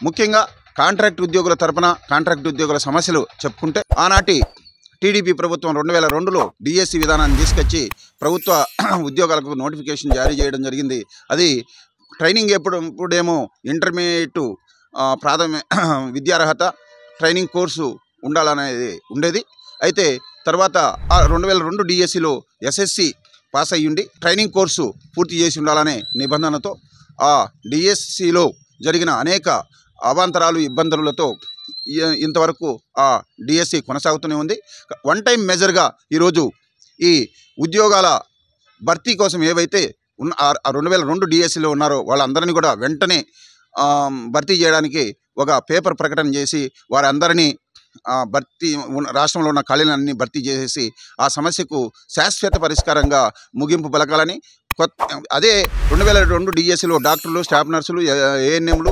ముఖ్యంగా కాంట్రాక్ట్ ఉద్యోగుల తరపున కాంట్రాక్ట్ ఉద్యోగుల సమస్యలు చెప్పుకుంటే ఆనాటి టీడీపీ ప్రభుత్వం 2002లో డిఎస్సి విధానాన్ని తీసుకొచ్చి ప్రభుత్వ ఉద్యోగాలకు నోటిఫికేషన్ జారీ చేయడం జరిగింది. అది ట్రైనింగ్ ఇప్పుడేమో ఇంటర్మీడియట్ ప్రాథమిక విద్యార్హత ట్రైనింగ్ కోర్సు ఉండాలనేది ఉండేది. అయితే తర్వాత 2002 డిఎస్సిలో ఎస్ఎస్సి పాస్ అయ్యుండి ట్రైనింగ్ కోర్సు పూర్తి చేసి ఉండాలనే నిబంధనతో ఆ డిఎస్సిలో జరిగిన అనేక అవాంతరాలు ఇబ్బందులతో ఇంతవరకు ఆ డిఎస్సి కొనసాగుతూనే ఉంది. వన్ టైం మెజర్గా ఈరోజు ఈ ఉద్యోగాల భర్తీ కోసం ఏవైతే 2002 డిఎస్సిలో ఉన్నారో వాళ్ళందరినీ కూడా వెంటనే భర్తీ చేయడానికి ఒక పేపర్ ప్రకటన చేసి వారందరినీ భర్తీ రాష్ట్రంలో ఉన్న ఖాళీలన్నీ భర్తీ చేసేసి ఆ సమస్యకు శాశ్వత పరిష్కారంగా ముగింపు పలకాలని అదే 2002 డిఎస్సిలో డాక్టర్లు, స్టాఫ్ నర్సులు, ఏఎన్ఎంలు